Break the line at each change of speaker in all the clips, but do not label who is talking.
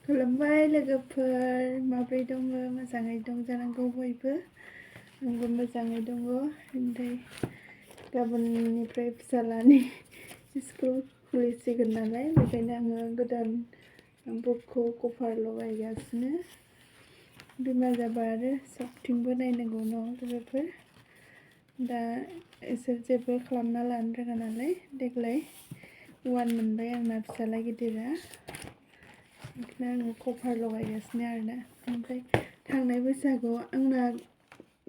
खुलुमबाय लोगोफोर माब्रै दङ मोजाङै दं जानांगौ बयबो आंबो मोजाङै दङ ओमफ्राय गाबोननिफ्राय फिसालानि स्कुल खुलिसिगोन नालाय बेखायनो आङो गोदान बुकखौ कभार लगायगासिनो बिमा जाबा आरो सबथिंबो नायनांगौ न' लोगोफोर दा इसोर जेबो खालामना लानो रोङा नालाय देग्लाय 1 मोनबाय आंना फिसाला गिदिरा बेखायनो आङो कभार लगायगासिनो आरोना ओमफ्राय थांनाय बैसागुआव आंना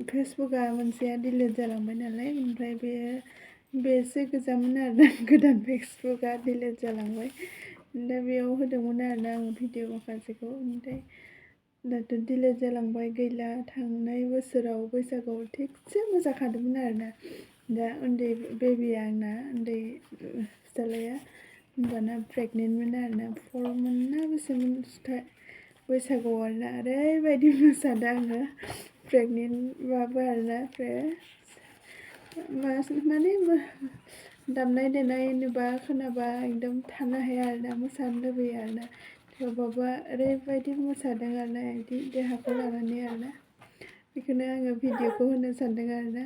फेसबुकआ मोनसेया डिलिट जालांबाय नालाय ओमफ्राय बेसो गोजामोन आरोना गोदान फेसबुकआ डिलिट जालांबाय दा बेयाव होदोंमोन आरोना आङो भिडिअ माखासेखौ ओमफ्राय दाथ' डिलिट जालांबाय गैला थांनाय बोसोराव बैसागुआव थिगसे मोसाखादोंमोन आरोना दा उन्दै बेबिया आंना उन्दै फिसालाया होमबाना प्रेगनेन्टमोन आरोना 4 मोन ना बेसेमोन बैसागुआव आरोना ओरैबायदि मोसादों आङो प्रेगनेन्टबाबो आरोना माने दामनाय देनाय नुबा खोनाबा एकदम थानो हाया आरोना मोसानो लुबैयो आरोना थेवबाबो ओरैबायदि मोसादों आरोना बिदि देहाखौ लानानै आरोना बेखौनो आङो भिडिअखौ होनो सानदों आरोना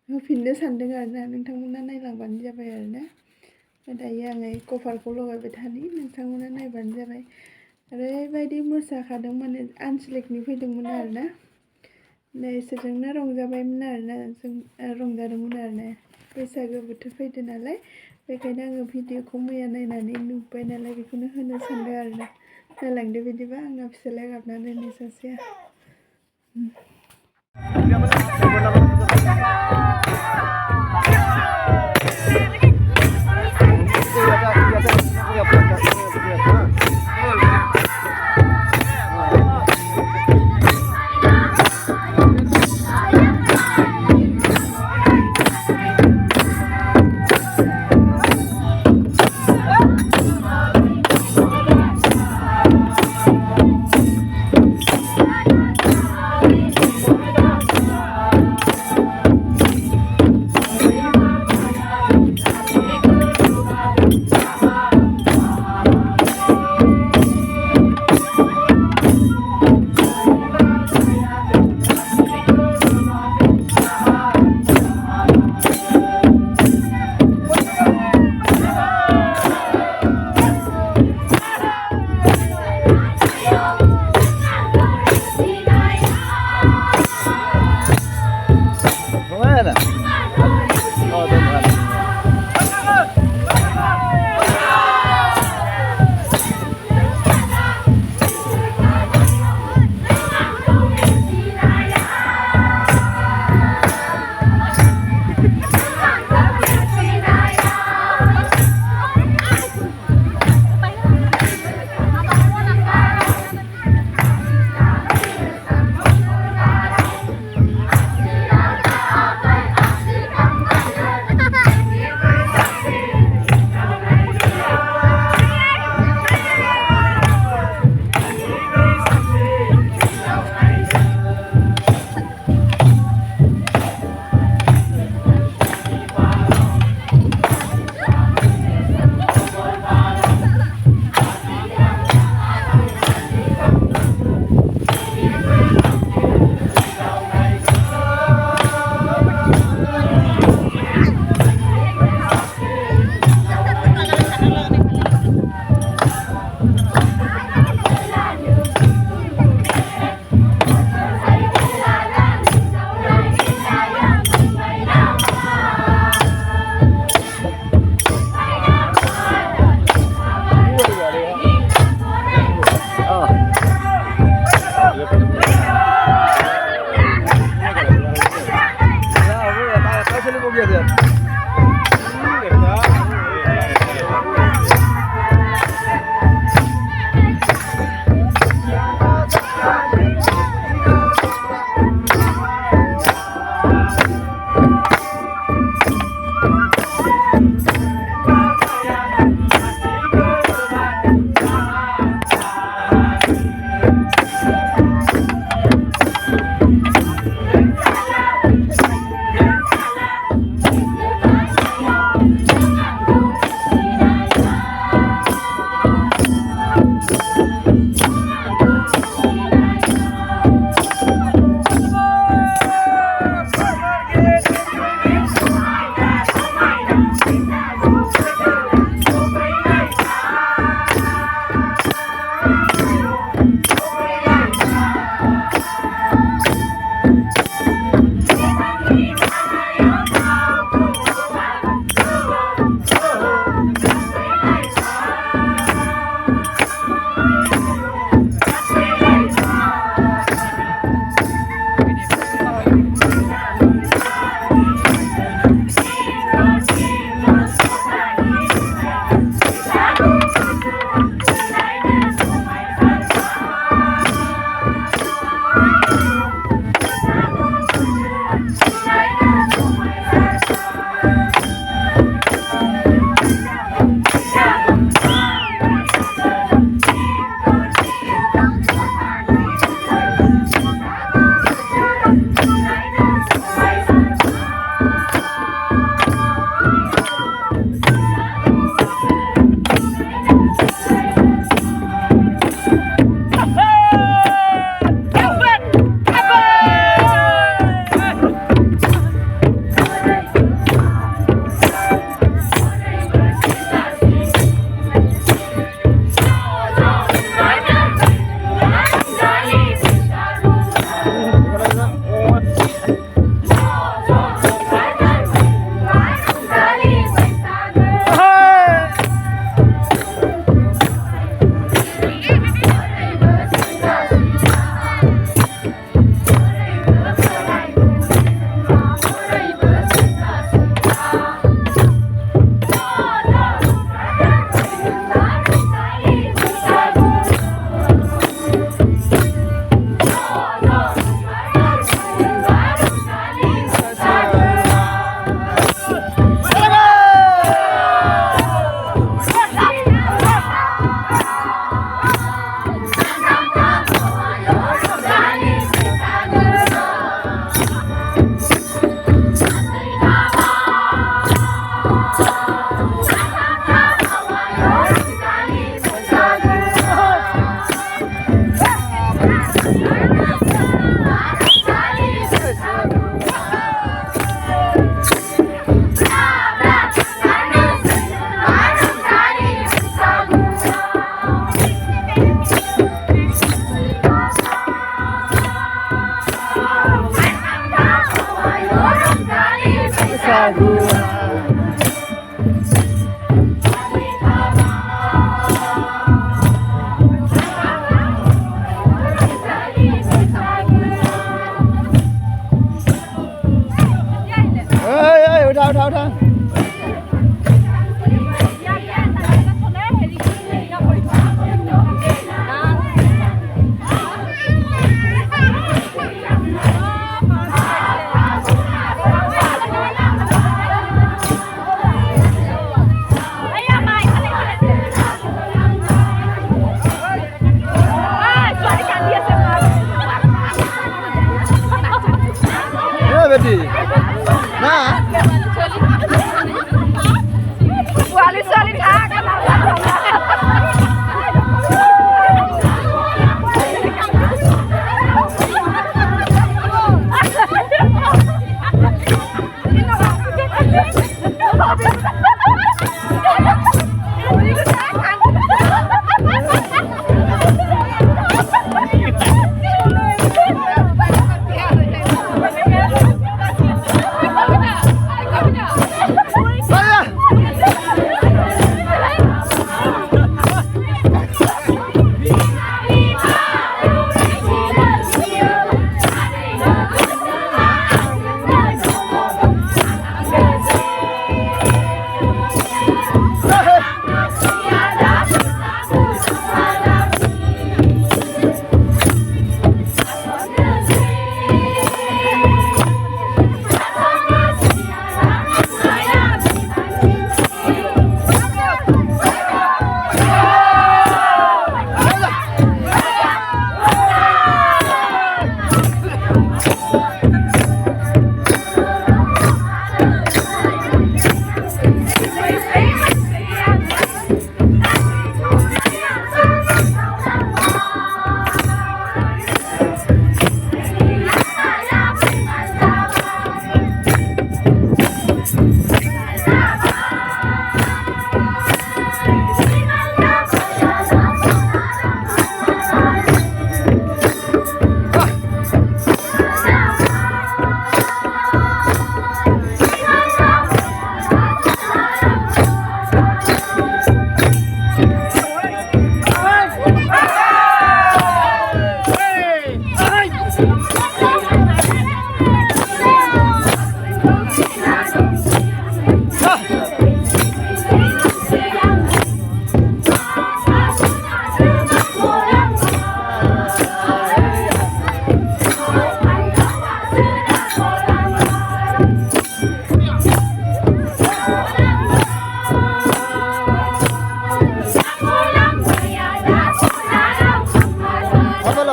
होफिननो सानदों आरोना नोंथांमोना नायलांबानो जाबाय आरोना दायो आङो कभारखौ लगायबाय थानि नोंथांमोना नायबानो जाबाय ओरैबायदि मोसाखादों माने आनसलिकनि फैदोंमोन आरोना दा इसोरजोंनो रंजाबायमोन आरोना जों रंजादोंमोन आरोना बैसागो बोथोर फैदों नालाय बेखायनो आङो भिडिअखौ मैया नायनानै नुबाय नालाय बेखौनो होनो सानदों आरोना नायलांदो बिदिबा आंना फिसालाया गाबना दोनै सासेया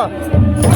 와.